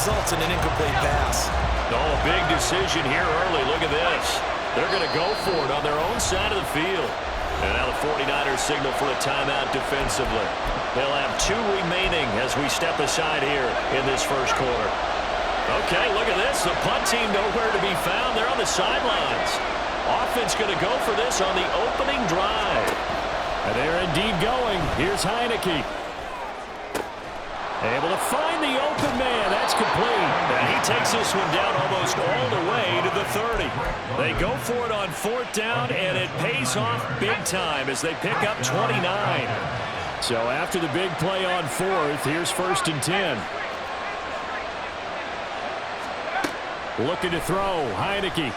results in an incomplete pass. Oh, a big decision here early. Look at this. They're going to go for it on their own side of the field. And now the 49ers signal for a timeout defensively. They'll have 2 remaining as we step aside here in this first quarter. Okay, look at this. The punt team nowhere to be found. They're on the sidelines. Offense going to go for this on the opening drive. And they're indeed going. Here's Heineke. Able to find the open man. That's complete. And he takes this one down almost all the way to the 30. They go for it on 4th down, and it pays off big time as they pick up 29. So after the big play on 4th, here's 1st and 10. Looking to throw. Heineke.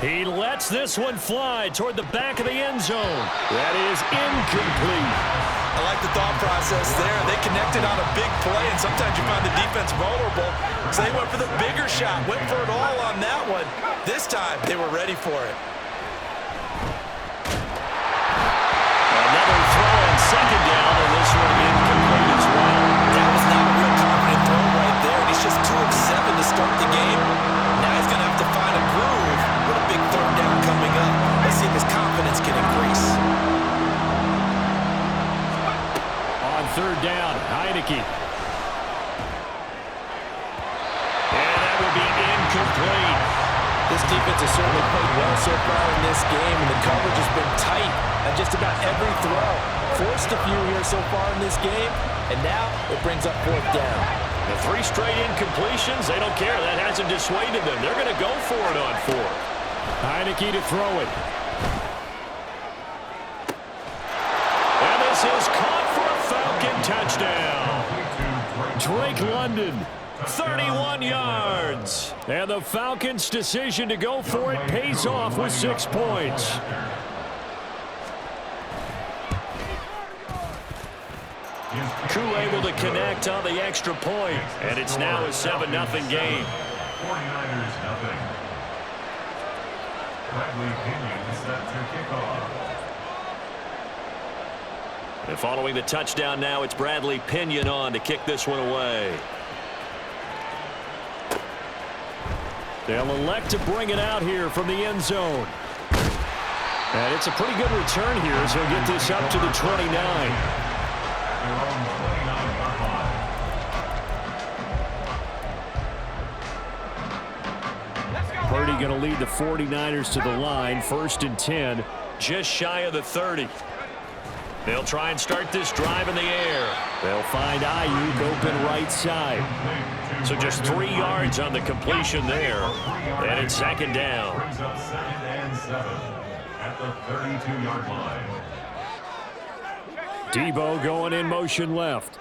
He lets this one fly toward the back of the end zone. That is incomplete. I like the thought process there. They connected on a big play, and sometimes you find the defense vulnerable. So they went for the bigger shot, went for it all on that one. This time, they were ready for it. Another throw on 2nd down, and this one incomplete as well. That was not a real confident throw right there, and he's just 2 of 7 to start the game. Now he's going to have to find a groove with a big 3rd down coming up. Let's see if his confidence can increase. 3rd down, Heineke. And that will be incomplete. This defense has certainly played well so far in this game, and the coverage has been tight on just about every throw. Forced a few here so far in this game, and now it brings up 4th down. The 3 straight incompletions, they don't care. That hasn't dissuaded them. They're going to go for it on 4th. Heineke to throw it. And this is caught for a Falcon touchdown. Drake London, 31 yards. And the Falcons' decision to go for it pays off with 6 points. Koo able to connect on the extra point, and it's now a 7-0 game. 49ers nothing. Bradley Pinion set to kick off. And following the touchdown now, it's Bradley Pinion on to kick this one away. They'll elect to bring it out here from the end zone. And it's a pretty good return here as he'll get this up to the 29. Purdy going to lead the 49ers to the line. 1st and 10, just shy of the 30. They'll try and start this drive in the air. They'll find Ayuk open right side. So just 3 yards on the completion there. And it's 2nd down. Brings up 2nd and 7 at the 32-yard line. Debo going in motion left.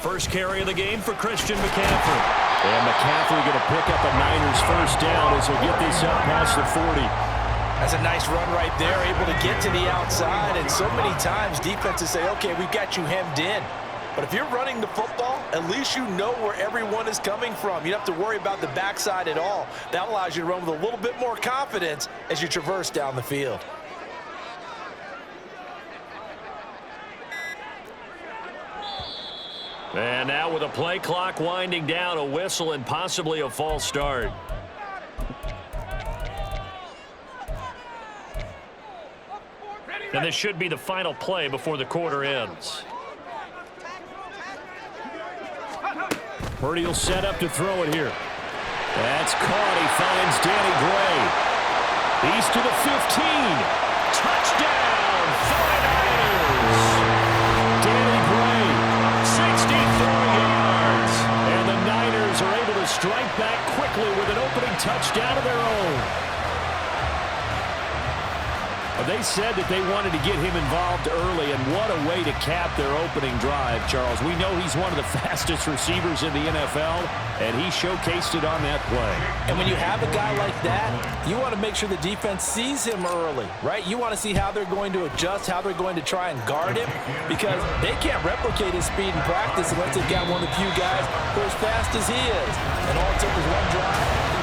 First carry of the game for Christian McCaffrey. And McCaffrey going to pick up a Niners 1st down as he'll get this up past the 40. That's a nice run right there, able to get to the outside. And so many times defenses say, okay, we've got you hemmed in. But if you're running the football, at least you know where everyone is coming from. You don't have to worry about the backside at all. That allows you to run with a little bit more confidence as you traverse down the field. And now with a play clock winding down, a whistle and possibly a false start. And this should be the final play before the quarter ends. Purdy will set up to throw it here. That's caught. He finds Danny Gray. He's to the 15. Touchdown, 49ers. Danny Gray, 64 yards. And the Niners are able to strike back quickly with an opening touchdown of their own. They said that they wanted to get him involved early, and what a way to cap their opening drive, Charles. We know he's one of the fastest receivers in the NFL, and he showcased it on that play. And when you have a guy like that, you want to make sure the defense sees him early, right? You want to see how they're going to adjust, how they're going to try and guard him, because they can't replicate his speed in practice unless they've got one of the few guys who are as fast as he is. And all it took was one drive.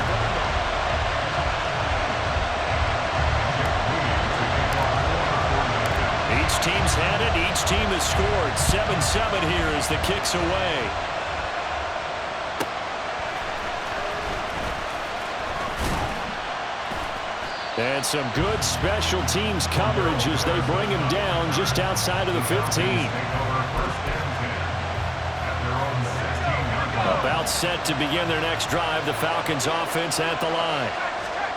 Each team's had it. Each team has scored. 7-7 here as the kick's away. And some good special teams coverage as they bring him down just outside of the 15. About set to begin their next drive. The Falcons offense at the line.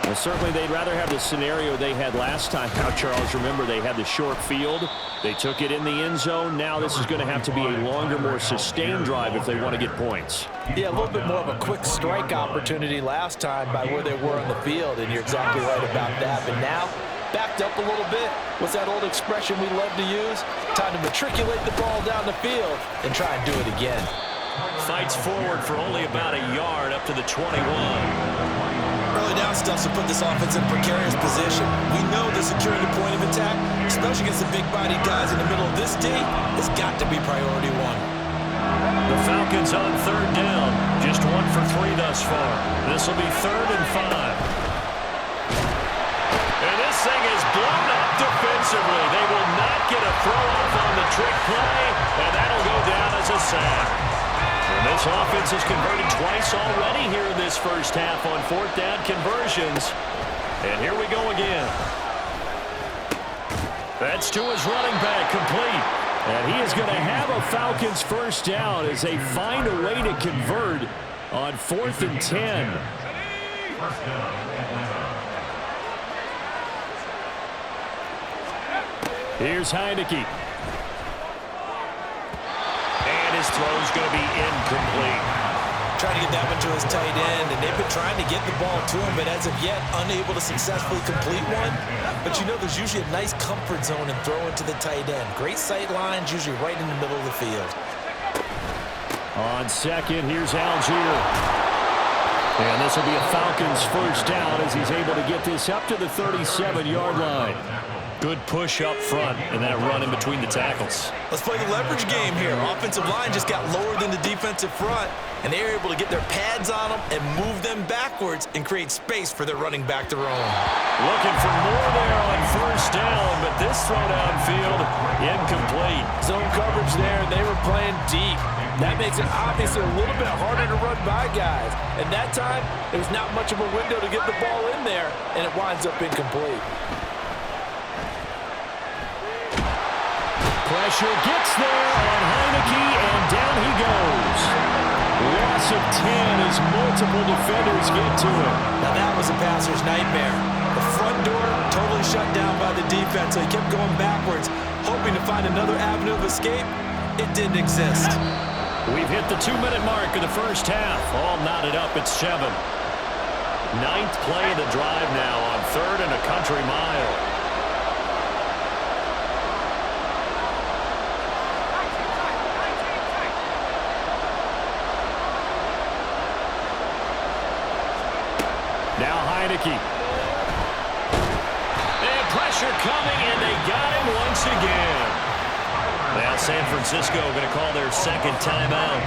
Well, certainly they'd rather have the scenario they had last time. Now, Charles, remember they had the short field. They took it in the end zone. Now this is going to have to be a longer, more sustained drive if they want to get points. Yeah, a little bit more of a quick strike opportunity last time by where they were on the field, and you're exactly right about that. But now, backed up a little bit. What's that old expression we love to use? Time to matriculate the ball down the field and try and do it again. Fights forward for only about a yard up to the 21. Early down stuff to put this offense in a precarious position. We know the securing the point of attack, especially against the big-bodied guys in the middle of this D, has got to be priority one. The Falcons on third down. Just 1 for 3 thus far. This will be 3rd and 5. And this thing is blown up defensively. They will not get a throw-off on the trick play, and that'll go down as a sack. And this offense has converted twice already here in this first half on 4th down conversions. And here we go again. That's to his running back, complete. And he is going to have a Falcons first down as they find a way to convert on 4th and 10. Here's Heineke. His throw's going to be incomplete. Trying to get that one to his tight end, and they've been trying to get the ball to him, but as of yet, unable to successfully complete one. But you know, there's usually a nice comfort zone in throwing to the tight end. Great sight lines, usually right in the middle of the field. On second, here's Algier. And this will be a Falcons first down as he's able to get this up to the 37-yard line. Good push up front and that run in between the tackles. Let's play the leverage game here. Offensive line just got lower than the defensive front, and they were able to get their pads on them and move them backwards and create space for their running back to roam. Looking for more there on first down, but this throw downfield incomplete. Zone coverage there, and they were playing deep. That makes it obviously a little bit harder to run by guys. And that time, there was not much of a window to get the ball in there, and it winds up incomplete. Pressure gets there on Heineke, and down he goes. Loss of 10 as multiple defenders get to him. Now that was a passer's nightmare. The front door totally shut down by the defense, so he kept going backwards, hoping to find another avenue of escape. It didn't exist. We've hit the 2-minute mark of the first half. All knotted up at 7. 9th play of the drive now on 3rd and a country mile. Now Heineke. And pressure coming, and they got him once again. Now San Francisco going to call their second timeout.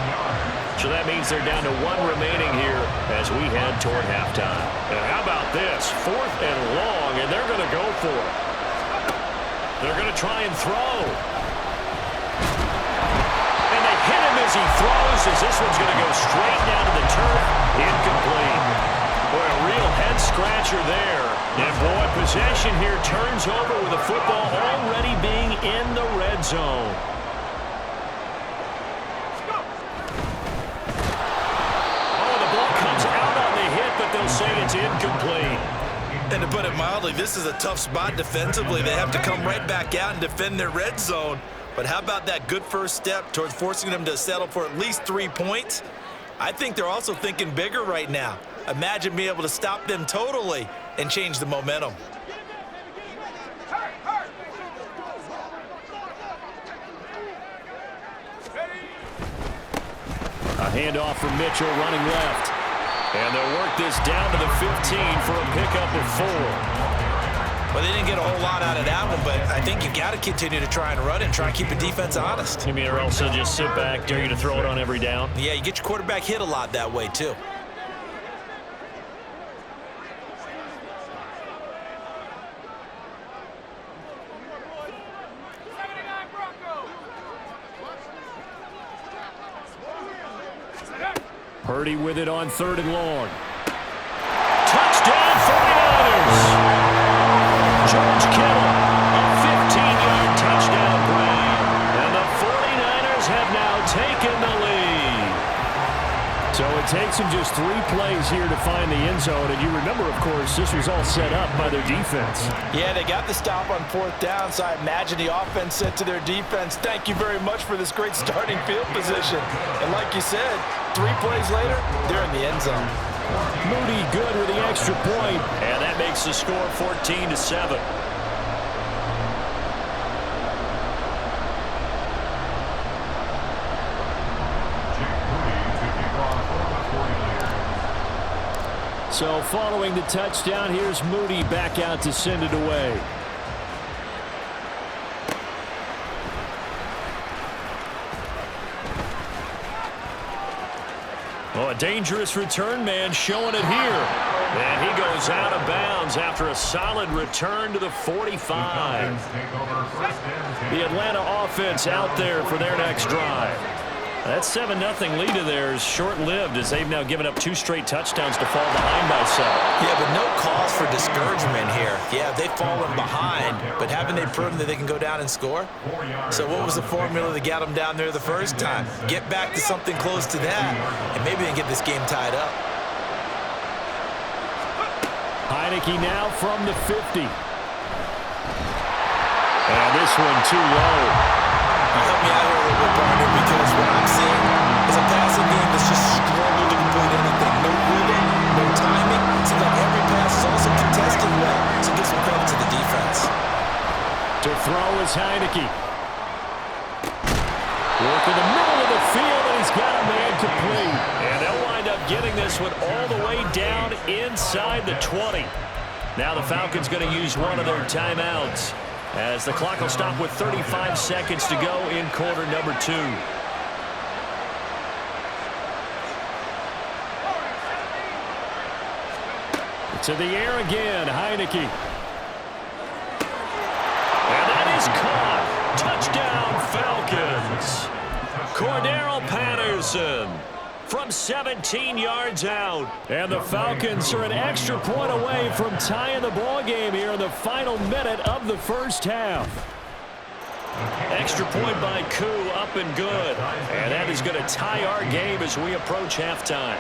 So that means they're down to 1 remaining here as we head toward halftime. And how about this? 4th and long, and they're going to go for it. They're going to try and throw. And they hit him as he throws, as this one's going to go straight down to the turf. Incomplete. Boy, a real head-scratcher there. And, boy, possession here turns over with the football already being in the red zone. Oh, the ball comes out on the hit, but they'll say it's incomplete. And to put it mildly, this is a tough spot defensively. They have to come right back out and defend their red zone. But how about that good first step towards forcing them to settle for at least 3 points? I think they're also thinking bigger right now. Imagine being able to stop them totally and change the momentum. A handoff from Mitchell running left. And they'll work this down to the 15 for a pickup of 4. Well, they didn't get a whole lot out of that one, but I think you've got to continue to try and run and try and keep the defense honest. You mean or else they'll just sit back, dare you to throw it on every down? Yeah, you get your quarterback hit a lot that way, too. Purdy with it on 3rd and long. Touchdown 49ers! George Kittle, a 15-yard touchdown grab. And the 49ers have now taken the lead. So it takes them just 3 plays here to find the end zone. And you remember, of course, this was all set up by their defense. Yeah, they got the stop on 4th down, so I imagine the offense said to their defense, thank you very much for this great starting field position. And like you said, 3 plays later, they're in the end zone. Moody good with the extra point. And that makes the score 14-7. So following the touchdown, here's Moody back out to send it away. Oh, a dangerous return man showing it here. And he goes out of bounds after a solid return to the 45. The Atlanta offense out there for their next drive. That 7-0 lead of theirs short-lived as they've now given up 2 straight touchdowns to fall behind by 7. Yeah, but no cause for discouragement here. Yeah, they've fallen behind, but haven't they proven that they can go down and score? So what was the formula that got them down there the first time? Get back to something close to that, and maybe they can get this game tied up. Heineke now from the 50. And this one too low. Help me out here a little bit, partner, because what I'm seeing is a passing game that's just struggled to complete anything. No rhythm, no timing. Seems like every pass is also contested well, so give some credit to the defense. To throw is Heineke. Work in the middle of the field, and he's got a man complete. And they'll wind up getting this one all the way down inside the 20. Now the Falcons going to use one of their timeouts, as the clock will stop with 35 seconds to go in quarter number 2. To the air again, Heineke. And that is caught. Touchdown, Falcons. Cordero Patterson from 17 yards out. And the Falcons are an extra point away from tying the ball game here in the final minute of the first half. Extra point by Koo, up and good. And that is going to tie our game as we approach halftime.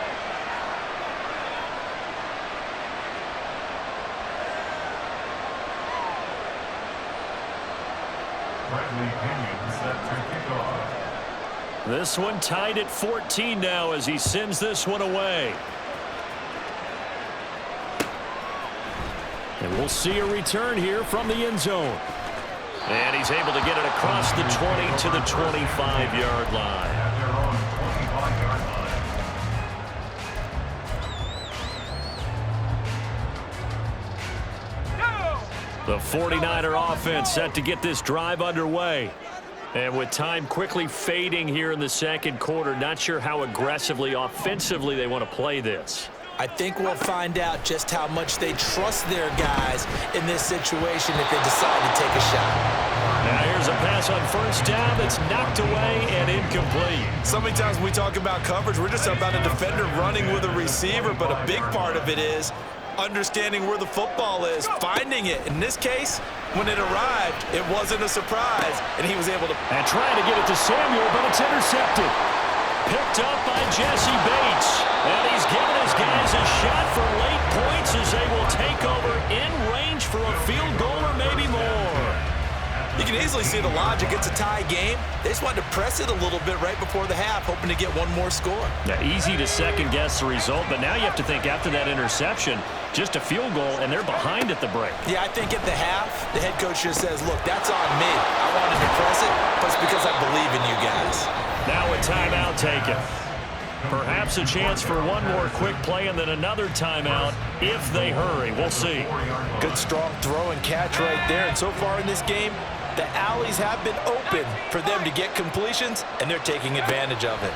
This one tied at 14 now as he sends this one away. And we'll see a return here from the end zone. And he's able to get it across the 20 to the 25-yard line. The 49er offense set to get this drive underway. And with time quickly fading here in the second quarter, not sure how aggressively, offensively they want to play this. I think we'll find out just how much they trust their guys in this situation if they decide to take a shot. Now here's a pass on first down that's knocked away and incomplete. So many times when we talk about coverage, we're just about a defender running with a receiver, but a big part of it is understanding where the football is, finding it. In this case, when it arrived, it wasn't a surprise, and he was able to... And trying to get it to Samuel, but it's intercepted. Picked up by Jesse Bates. And he's given his guys a shot for late points as they will take over in range for a field goal or maybe more. You can easily see the logic. It's a tie game. They just wanted to press it a little bit right before the half, hoping to get one more score. Yeah, easy to second-guess the result, but now you have to think after that interception, just a field goal, and they're behind at the break. Yeah, I think at the half, the head coach just says, look, that's on me. I wanted to press it, but it's because I believe in you guys. Now a timeout taken. Perhaps a chance for one more quick play and then another timeout if they hurry. We'll see. Good, strong throw and catch right there. And so far in this game, the alleys have been open for them to get completions, and they're taking advantage of it.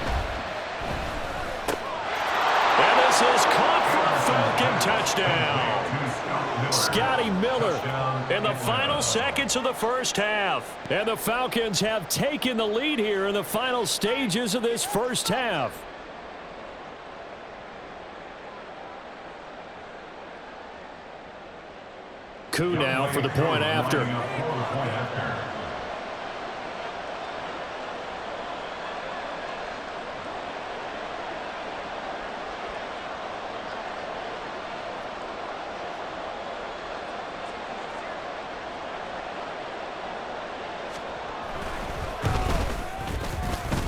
And this is caught for a Falcon touchdown. Scotty Miller in the final seconds of the first half. And the Falcons have taken the lead here in the final stages of this first half. Koo now for the point after.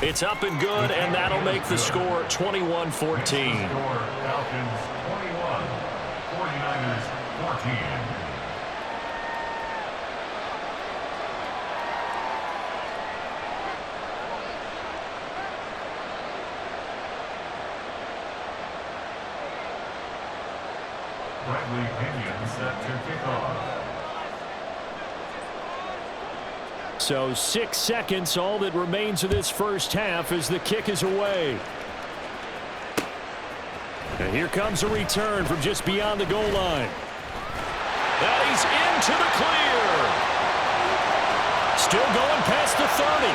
It's up and good, and that'll make the score 21-14. Falcons 21, 49ers 14. Bradley Pinion set to kick off. So 6 seconds, all that remains of this first half as the kick is away. And here comes a return from just beyond the goal line. And he's into the clear. Still going past the 30.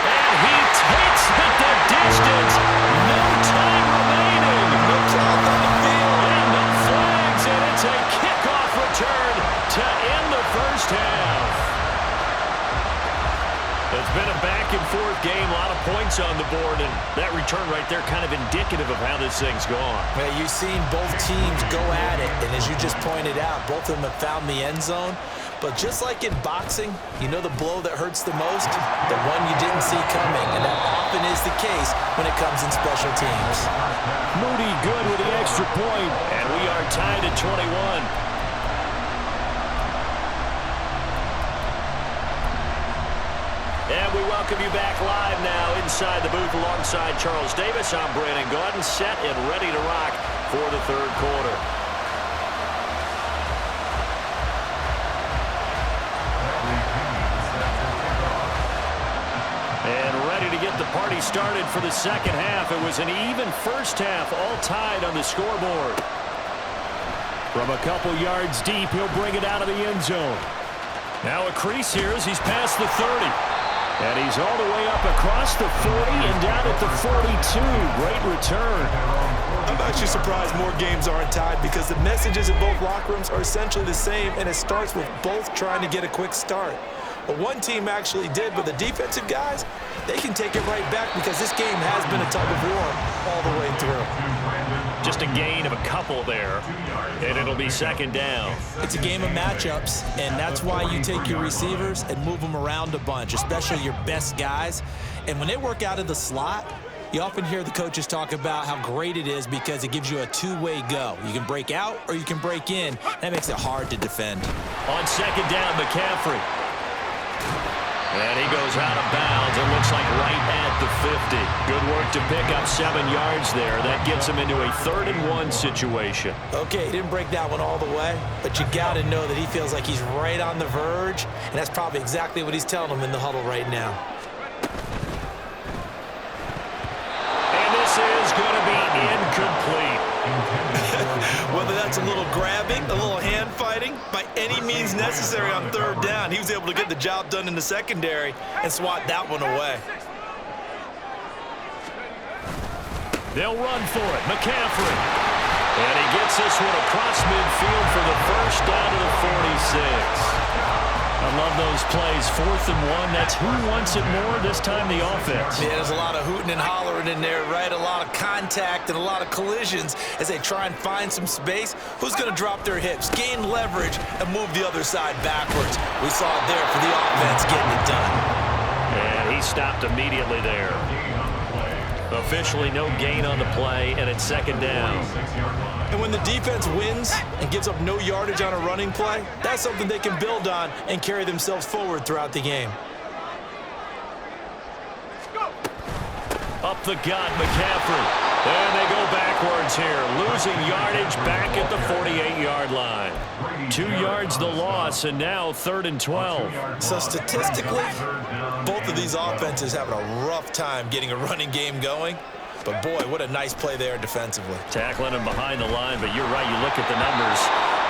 And he takes the distance. No time remaining. No clock on the field. And no flags. And it's a kickoff return to end the first half. It's been a back-and-forth game, a lot of points on the board, and that return right there kind of indicative of how this thing's gone. Yeah, you've seen both teams go at it, and as you just pointed out, both of them have found the end zone. But just like in boxing, you know the blow that hurts the most? The one you didn't see coming, and that often is the case when it comes in special teams. Moody good with the extra point, and we are tied at 21. And we welcome you back live now inside the booth alongside Charles Davis. I'm Brandon Gaudin, set and ready to rock for the third quarter. And ready to get the party started for the second half. It was an even first half, all tied on the scoreboard. From a couple yards deep, he'll bring it out of the end zone. Now a crease here as he's past the 30. And he's all the way up across the 40 and down at the 42. Great return. I'm actually surprised more games aren't tied because the messages in both locker rooms are essentially the same, and it starts with both trying to get a quick start. But one team actually did, but the defensive guys, they can take it right back because this game has been a tug of war all the way through. Just a gain of a couple there, and it'll be second down. It's a game of matchups, and that's why you take your receivers and move them around a bunch, especially your best guys. And when they work out of the slot, you often hear the coaches talk about how great it is because it gives you a two-way go. You can break out or you can break in. That makes it hard to defend. On second down, McCaffrey. And he goes out of bounds. It looks like right at the 50. Good work to pick up 7 yards there. That gets him into a 3rd-and-1 situation. Okay, he didn't break that one all the way, but you got to know that he feels like he's right on the verge, and that's probably exactly what he's telling them in the huddle right now. And this is going to be incomplete. Whether that's a little grabbing, a little hand fighting, by any means necessary on 3rd down, he was able to get the job done in the secondary and swat that one away. They'll run for it. McCaffrey. And he gets this one across midfield for the first down to the 46. I love those plays. 4th and 1. That's who wants it more, this time the offense. Yeah, there's a lot of hooting and hollering in there, right? A lot of contact and a lot of collisions as they try and find some space. Who's going to drop their hips, gain leverage, and move the other side backwards? We saw it there for the offense getting it done. And he stopped immediately there. Officially no gain on the play, and it's second down. And when the defense wins and gives up no yardage on a running play, that's something they can build on and carry themselves forward throughout the game. Up the gut, McCaffrey. And they go backwards here, losing yardage back at the 48-yard line. 2 yards the loss, and now 3rd and 12. So statistically, both of these offenses having a rough time getting a running game going. But boy, what a nice play there defensively. Tackling him behind the line, but you're right, you look at the numbers.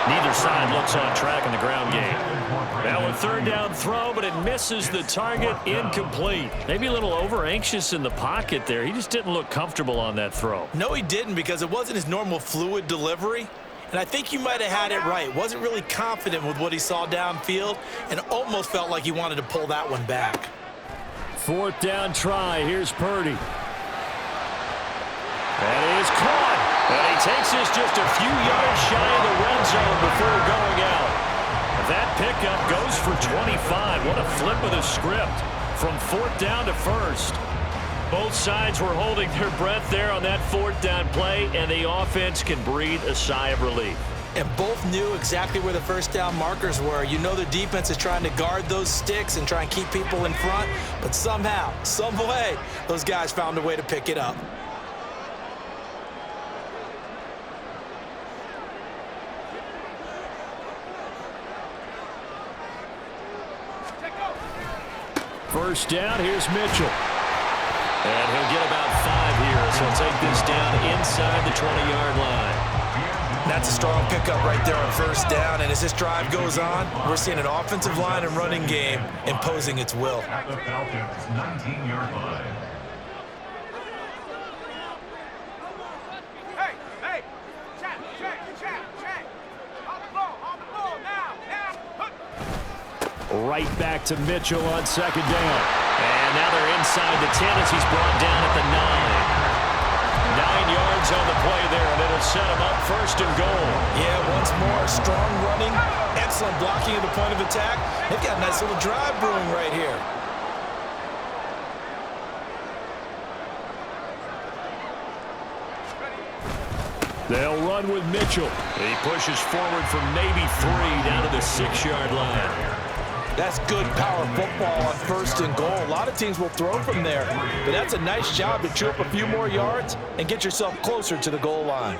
Neither side looks on track in the ground game. Now a 3rd down throw, but it misses the target, incomplete. Maybe a little over-anxious in the pocket there. He just didn't look comfortable on that throw. No, he didn't, because it wasn't his normal fluid delivery. And I think you might have had it right. Wasn't really confident with what he saw downfield and almost felt like he wanted to pull that one back. 4th down try. Here's Purdy. That is caught. And he takes this just a few yards shy of the red zone before going out. That pickup goes for 25. What a flip of the script from 4th down to 1st. Both sides were holding their breath there on that 4th down play, and the offense can breathe a sigh of relief. And both knew exactly where the 1st down markers were. You know the defense is trying to guard those sticks and try and keep people in front, but somehow, some way, those guys found a way to pick it up. First down, here's Mitchell. And he'll get about 5 here, so he'll take this down inside the 20-yard line. That's a strong pickup right there on 1st down, and as this drive goes on, we're seeing an offensive line and running game imposing its will. At the Falcons' 19-yard line. Right back to Mitchell on 2nd down. And now they're inside the 10 as he's brought down at the 9. 9 yards on the play there, and it'll set him up 1st and goal. Yeah, once more, strong running, excellent blocking at the point of attack. They've got a nice little drive brewing right here. They'll run with Mitchell. He pushes forward from maybe 3 down to the 6-yard line. That's good power football on 1st and goal. A lot of teams will throw from there, but that's a nice job to chew up a few more yards and get yourself closer to the goal line.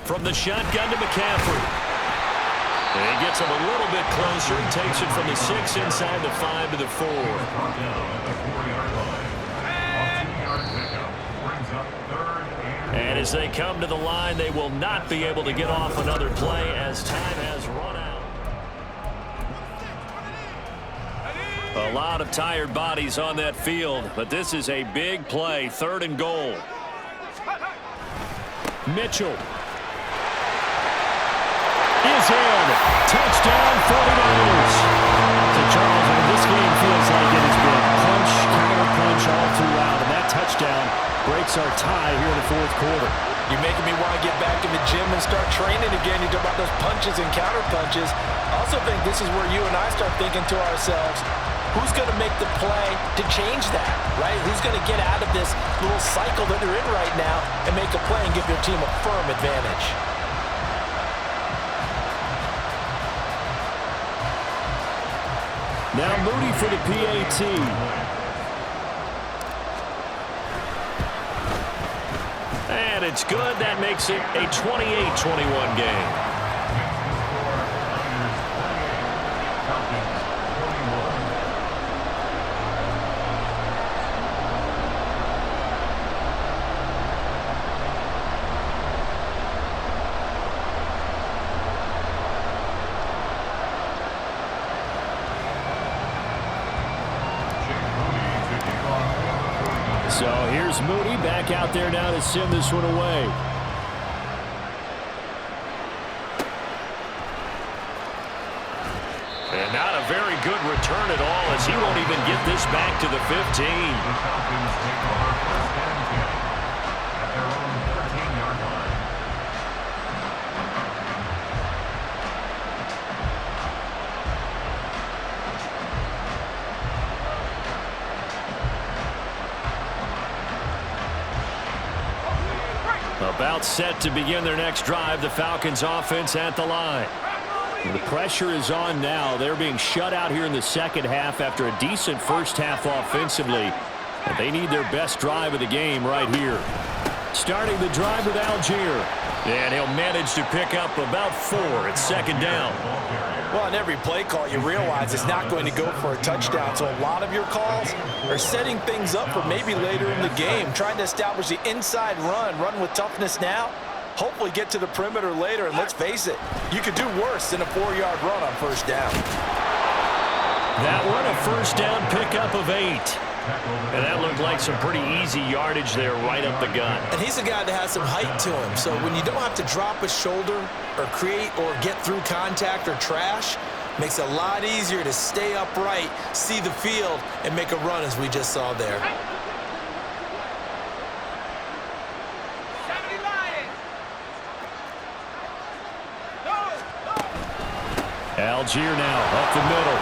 From the shotgun to McCaffrey. And he gets him a little bit closer. He takes it from the 6 inside the 5 to the 4. And as they come to the line, they will not be able to get off another play as time has run out. A lot of tired bodies on that field, but this is a big play, 3rd and goal. Mitchell is in. Touchdown, 49ers. So, Charles, this game feels like it has been punch, counter punch all throughout, and that touchdown breaks our tie here in the 4th quarter. You're making me want to get back in the gym and start training again. You talk about those punches and counter punches. I also think this is where you and I start thinking to ourselves, who's going to make the play to change that, right? Who's going to get out of this little cycle that they're in right now and make a play and give their team a firm advantage? Now Moody for the PAT. And it's good. That makes it a 28-21 game. So here's Moody back out there now to send this one away. And not a very good return at all, as he won't even get this back to the 15. The Falcons take over 1st and 10 at their own 13-yard line. About set to begin their next drive, the Falcons offense at the line. The pressure is on now. They're being shut out here in the 2nd half after a decent 1st half offensively. And they need their best drive of the game right here. Starting the drive with Algier. And he'll manage to pick up about 4 at 2nd down. Well, on every play call, you realize it's not going to go for a touchdown. So a lot of your calls are setting things up for maybe later in the game, trying to establish the inside run with toughness now, hopefully get to the perimeter later. And let's face it, you could do worse than a 4-yard run on 1st down. That one a 1st down pickup of 8. And that looked like some pretty easy yardage there right up the gut. And he's a guy that has some height to him. So when you don't have to drop a shoulder or create or get through contact or trash, makes it a lot easier to stay upright, see the field, and make a run as we just saw there. Algier now up the middle.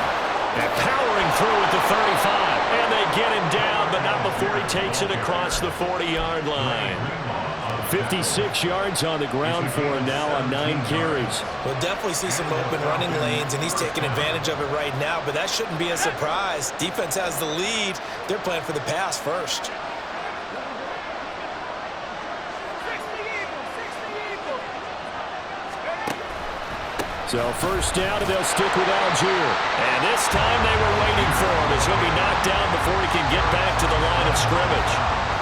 And powering through at the 35. And they get him down, but not before he takes it across the 40-yard line. 56 yards on the ground for him now on 9 carries. We'll definitely see some open running lanes, and he's taking advantage of it right now, but that shouldn't be a surprise. Defense has the lead. They're playing for the pass first. So first down, and they'll stick with Algier. And this time they were waiting for him as he'll be knocked down before he can get back to the line of scrimmage.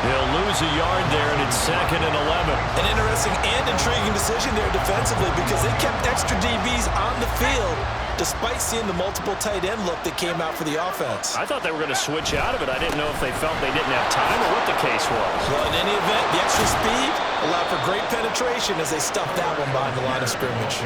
He'll lose a yard there, and it's 2nd and 11. An interesting and intriguing decision there defensively because they kept extra DBs on the field despite seeing the multiple tight end look that came out for the offense. I thought they were going to switch out of it. I didn't know if they felt they didn't have time or what the case was. Well, in any event, the extra speed allowed for great penetration as they stuffed that one behind the line of scrimmage.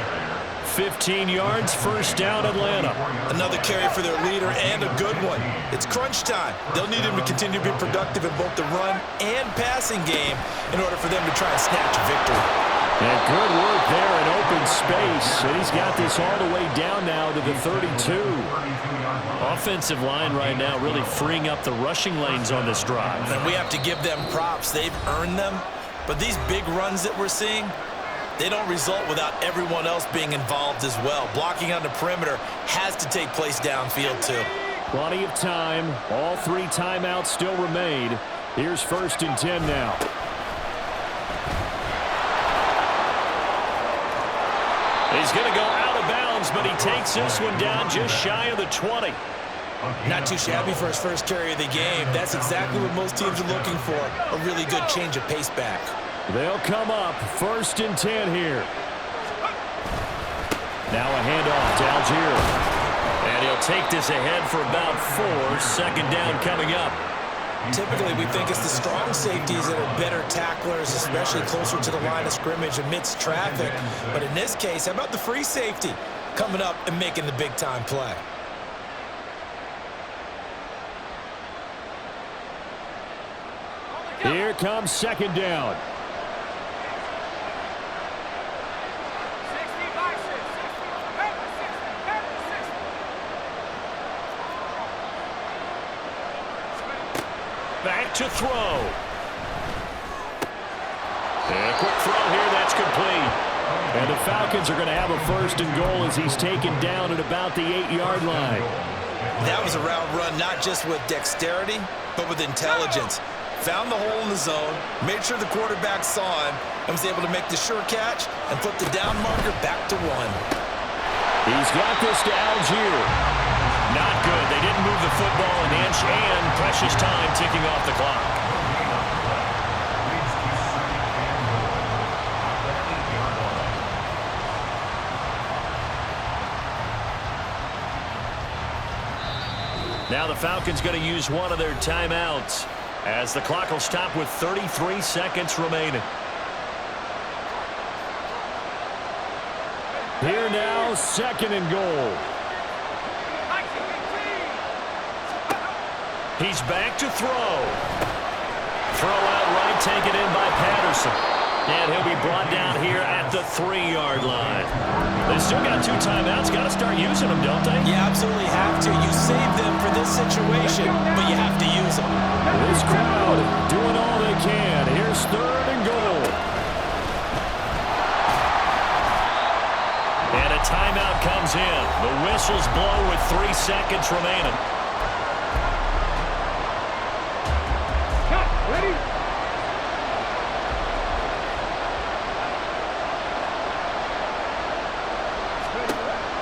15 yards, first down, Atlanta. Another carry for their leader and a good one. It's crunch time. They'll need him to continue to be productive in both the run and passing game in order for them to try and snatch a victory. And good work there in open space. And he's got this all the way down now to the 32. Offensive line right now really freeing up the rushing lanes on this drive. And we have to give them props. They've earned them. But these big runs that we're seeing, they don't result without everyone else being involved as well. Blocking on the perimeter has to take place downfield too. Plenty of time. All 3 timeouts still remain. Here's 1st and 10 now. He's going to go out of bounds, but he takes this one down just shy of the 20. Not too shabby for his first carry of the game. That's exactly what most teams are looking for. A really good change of pace back. They'll come up 1st and 10 here. Now a handoff to Algier. And he'll take this ahead for about 4. 2nd down coming up. Typically, we think it's the strong safeties that are better tacklers, especially closer to the line of scrimmage amidst traffic. But in this case, how about the free safety coming up and making the big-time play? Here comes 2nd down. Back to throw. And a quick throw here, that's complete. And the Falcons are going to have a 1st and goal as he's taken down at about the 8-yard line. That was a route run not just with dexterity, but with intelligence. Found the hole in the zone, made sure the quarterback saw him, and was able to make the sure catch and flip the down marker back to 1. He's got this to Algier. Not good. They didn't move the football an inch, and precious time ticking off the clock. Now the Falcons going to use one of their timeouts as the clock will stop with 33 seconds remaining. Here now, 2nd and goal. He's back to throw. Throw out right, taken in by Patterson. And he'll be brought down here at the 3-yard line. They still got 2 timeouts. Got to start using them, don't they? You absolutely have to. You save them for this situation, but you have to use them. This crowd doing all they can. Here's 3rd and goal. And a timeout comes in. The whistles blow with 3 seconds remaining. Ready?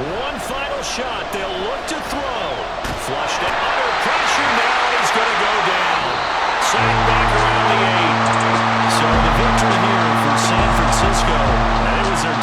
One final shot. They'll look to throw. Flushed it under pressure. Now he's going to go down. Sacked back around the 8. So the victory here for San Francisco. And it was their